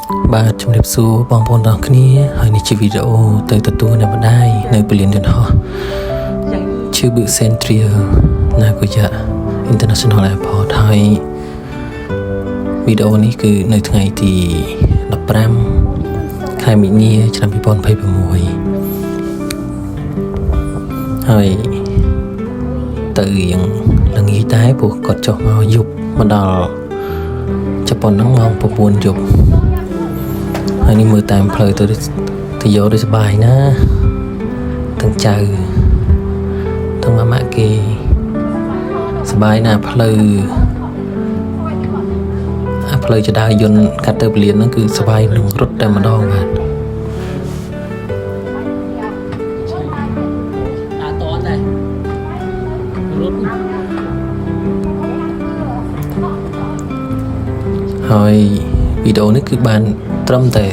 បាទជំរាបសួរបងប្អូនទាំងគ្នាហើយនេះជាវីដេអូទៅទទួលអ្នកម្ដាយនៅពលានយន្តហោះឈឺប៊ឺសេនទ្រីណាកូយ៉ា International Airport ហើយវីដេអូនេះគឺនៅថ្ងៃទី15ខែមីនាឆ្នាំ2026ហើយទៅរៀងល្ងាចដែរព្រោះគាត់ចុះមកយប់មកដល់ជប៉ុនហ្នឹងម៉ោង9យប់ហើយនេះមើលតាមផ្លូវទៅយកទៅសុបាយណាទាំងចៅទាំងម៉ាម៉ាក់គេសុបាយណាផ្លូវចដាយន្តកាត់ទៅពលានហ្នឹងគឺសុបាយនឹងរត់តែម្ដងបាទហើយវីដេអូនេះគឺបានត្រឹមតែ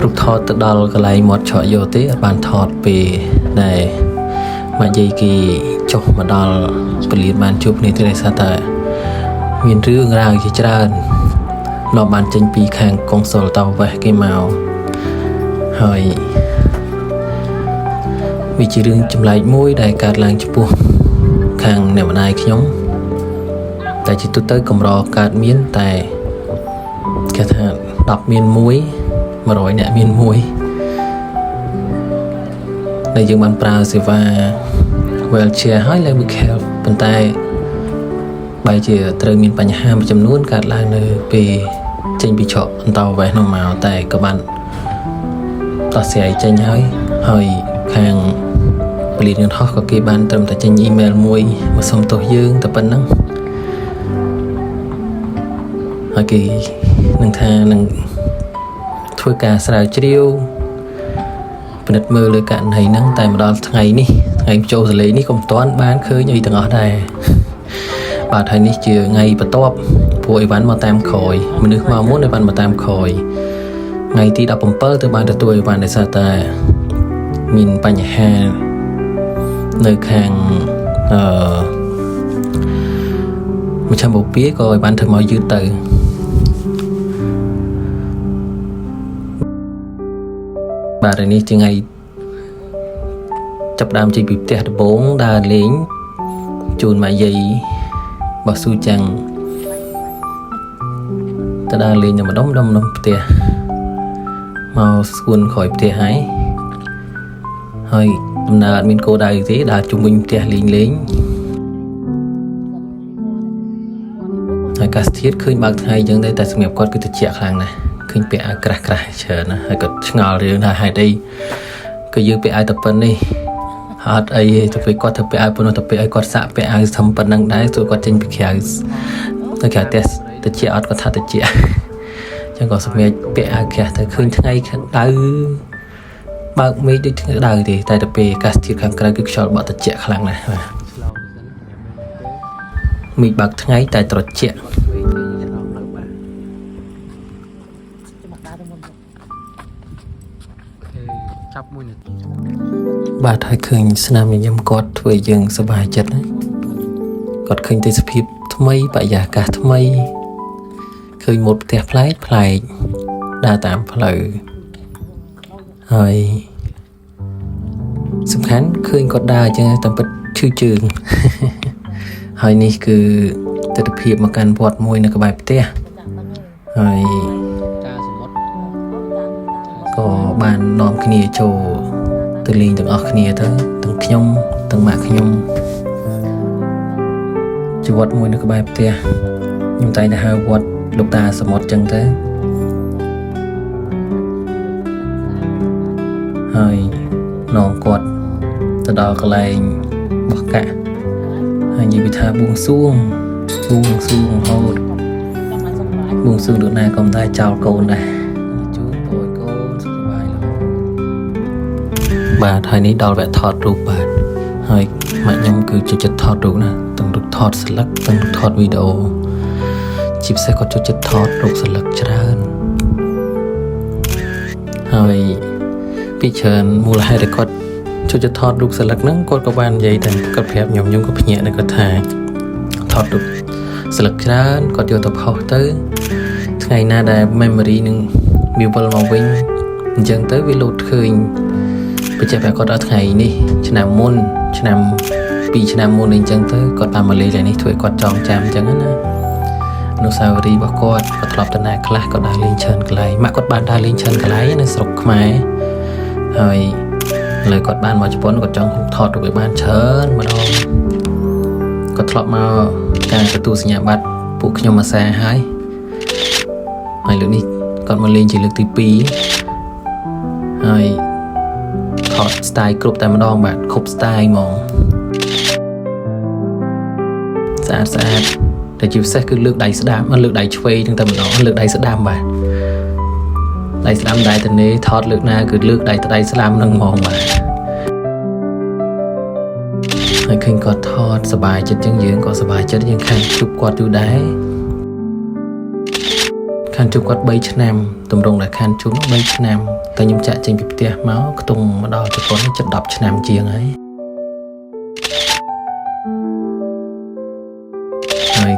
រូបថតទៅដល់កន្លែងមាត់ឆក់យកទេអត់បានថតពេលដែលម៉ាក់យាយគេចុះមកដល់ពលានបានជួបគ្នាទេដោយសារតែមានរឿងរ៉ាវជាច្រើននាំបានចេញពីខាងកុងស៊ុលតវ៉េសគេមកហើយវាជារឿងចម្លែកមួយដែលកើតឡើងចំពោះខាងអ្នកម្ដាយខ្ញុំតែជាទូទៅកម្រកើតមានតែគេថា10មាន1 100អ្នកមាន1ដែលយើងបានប្រើសេវា wheelchair ហើយ level care ប៉ុន្តែបែរជាត្រូវមានបញ្ហាមួយចំនួនកើតឡើងនៅពេលចេញពីច្រកអន្តរវេសនោះមកតែក៏បានដោះស្រាយចេញហើយខាងពលានយន្តហោះក៏គេបានត្រឹមតែចេញអ៊ីមែលមួយមកសុំទោសយើងតែប៉ុណ្ណឹងហើយគេនឹងថានឹងធ្វើការស្រាវជ្រាវពិនិត្យមើលលើករណីហ្នឹងតែមកដល់ថ្ងៃនេះថ្ងៃចូលសលេងនេះក៏មិនទាន់បានឃើញអីទាំងអស់ដែរបាទហើយនេះជាថ្ងៃបន្ទាប់ពួកអីវ៉ាន់មកតាមក្រោយមនុស្សមកមុនអីវ៉ាន់មកតាមក្រោយថ្ងៃទី17ទៅបានទទួលអីវ៉ាន់ដោយសារតែមានបញ្ហានៅខាងមជ្ឈមបូព៌ាក៏អីវ៉ាន់ធ្វើមកយឺតទៅបាទនេះជាថ្ងៃចាប់ដើមចេញពីផ្ទះដំបូងដើរលេងជូនម៉ាយាយរបស់ស៊ូចាំងទៅដើរលេងនៅម្ដុំផ្ទះមកស្គួនក្រោយផ្ទះហើយដំណើរអត់មានគោលដៅទេដើរជុំវិញផ្ទះលេងហើយកាសធាតុឃើញបើកថ្ងៃអញ្ចឹងតែសម្រាប់គាត់គឺត្រជាក់ខ្លាំងណាស់ឃើញពាក់អាវក្រាស់ច្រើនណាស់ហើយគាត់ឆ្ងល់រឿងថាហេតុអីក៏យើងពាក់អាវតែប៉ុណ្នេះអត់អីទេទៅពេលគាត់ទៅពាក់អាវប៉ុណ្ណោះទៅពេលឲ្យគាត់សាក់ពាក់អាវធំប៉ុណ្ណឹងដែរទោះគាត់ចេញពីក្រៅទៅក្រៅផ្ទះត្រជាក់អត់គាត់ថាត្រជាក់អញ្ចឹងក៏សម្រាប់ពាក់អាវក្រាស់ទៅឃើញថ្ងៃដៅបើកមេឃដូចថ្ងៃដៅទេតែទៅពេលអាកាសធាតុខាងក្រៅគឺខ្យល់បក់ត្រជាក់ខ្លាំងណាស់បាទមេឃបើកថ្ងៃតែត្រជាក់ចាប់1នាទីបាទហើយឃើញស្នាមញញឹមគាត់ធ្វើយើងសប្បាយចិត្តណាគាត់ឃើញទេសភាពថ្មីបរិយាកាសថ្មីឃើញម៉ូតផ្ទះប្លែកដើរតាមផ្លូវហើយសំខាន់ឃើញគាត់ដើរអញ្ចឹងតាមពិតឈឺជើងហើយនេះគឺទស្សនភាពមកកាន់វត្តមួយនៅក្បែរផ្ទះហើយក៏បាននាំគ្នាចូលទៅលេងទាំងអស់គ្នាទៅទាំងខ្ញុំទាំងម៉ាក់ខ្ញុំជាវត្តមួយនៅក្បែរផ្ទះខ្ញុំតែងតែហៅវត្តលោកតាសមុទ្រចឹងទៅហើយនាំគាត់ទៅដល់កន្លែងបោះកាក់ហើយនិយាយថាបួងសួងរហូតបួងសួងដូចណាក៏មិនដែរចោលកូនដែរបាទហើយនេះដល់វគ្គថតរូបបាទហើយម៉ាក់ខ្ញុំគឺចូលចិត្តថតរូបណាទាំងរូបថតស្លឹកទាំងរូបថតវីដេអូជាពិសេសគាត់ចូលចិត្តថតរូបស្លឹកច្រើនហើយពីច្រើនមូលហេតុដែលគាត់ចូលចិត្តថតរូបស្លឹកហ្នឹងគាត់ក៏បាននិយាយតែគាត់ប្រាប់ខ្ញុំក៏ភ្ញាក់ដែរគាត់ថាថតរូបស្លឹកច្រើនគាត់យកទៅផុសទៅថ្ងៃ ថ្ងៃណាដែល memory នឹងវាវិលមកវិញអញ្ចឹងទៅវាលោតឃើញបញ្ជាក់ថាគាត់ដល់ថ្ងៃនេះឆ្នាំមុនឆ្នាំ2ឆ្នាំមុនអីចឹងទៅគាត់បានមកលេងឡើងនេះធ្វើឲ្យគាត់ចងចាំអញ្ចឹងណាអនុស្សាវរីយ៍របស់គាត់ធ្លាប់ទៅណាខ្លះគាត់ដើរលេងច្រើនកន្លែងម៉ាក់គាត់បានដើរលេងច្រើនកន្លែងនៅស្រុកខ្មែរហើយឥឡូវគាត់បានមកជប៉ុនគាត់ចង់ថតរូបឲ្យបានច្រើនម្ដងគាត់ធ្លាប់មកការទទួលសញ្ញាបត្រពួកខ្ញុំអាសាហើយលើកនេះគាត់មកលេងជាលើកទី2ហើយថត style គ្រប់តែម្ដងបាទគ្រប់ style ហ្មងស្អាតតែជាពិសេសគឺលើកដៃស្ដាំលើកដៃឆ្វេងទាំងតែម្ដងលើកដៃស្ដាំបាទដៃស្ដាំដៃតនេថតលើកណាគឺលើកដៃស្ដាំនឹងហ្មងបាទហើយឃើញគាត់ថតសប្បាយចិត្តចឹងយើងក៏សប្បាយចិត្តយើងខាងជួបគាត់យូរដែរខានជួបគាត់3ឆ្នាំតម្រង់ដែលខានជួប3ឆ្នាំតែខ្ញុំចាក់ចេញពីផ្ទះមកខ្ទង់មកដល់ជប៉ុនជិត10ឆ្នាំជាងហើយ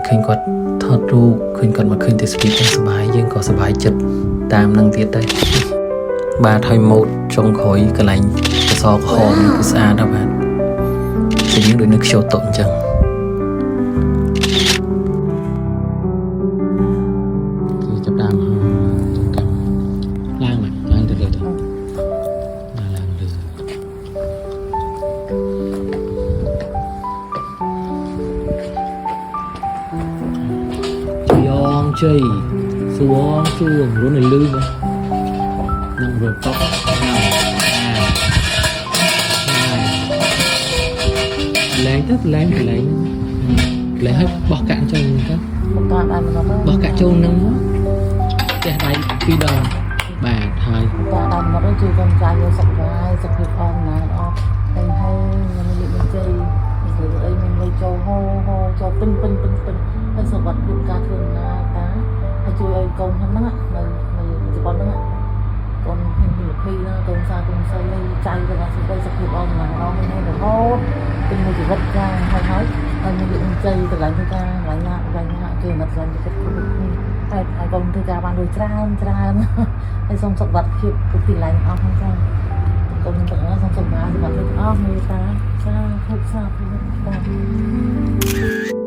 ឃើញគាត់ថតរូបឃើញគាត់មកឃើញទេសភាពទាំងសប្បាយយើងក៏សប្បាយចិត្តតាមនឹងទៀតដែរបាទហើយម៉ូតចុងក្រោយកន្លែងកសក្រហមគឺស្អាតណាស់បាទជាយើងដូចនៅខ្ជិលតុអញ្ចឹងចាប់ដើមឡើងទៅលើទៅឡើងលើយ៉ងជ័យសួងជួងរុនឲ្យលឺមកនឹងរត់តក់ឡើងទៅឡើងឲ្យបោះកាក់ចូលទៅបោះកាក់ចូលនឹងផ្ទះដៃ2ដងបាទហើយតាដើមមកជួយកូនចៅយកសុខភាពសុខភាពផងណាអត់ហើយខ្ញុំនិយាយមិនជ័យនិយាយអីមិនលុយចូលហូចូលពឹងហើយសុខភាពយកការធ្វើណាតាហើយជួយឲ្យកូនហ្នឹងនៅជប៉ុនហ្នឹងកូនហ៊ានពីភីណាកូនសាកូនស្រីចៅរបស់សុខភាពអស់ណាអស់នេះរហូតពីមួយជីវិតចាហើយមានលុយជ័យតម្លៃធ្វើការតម្លៃណាគេមកស្លាញ់ជីវិតគ្រប់គ្នាហើយកូនធ្វើការបានលុយច្រើនហើយសូមសុខភាពពីទីឡែងអស់ហ្នឹងចាកូនទាំងអស់សូមសុខភាពទាំងអស់មេត្តាចាគ្រប់សាធុបាទ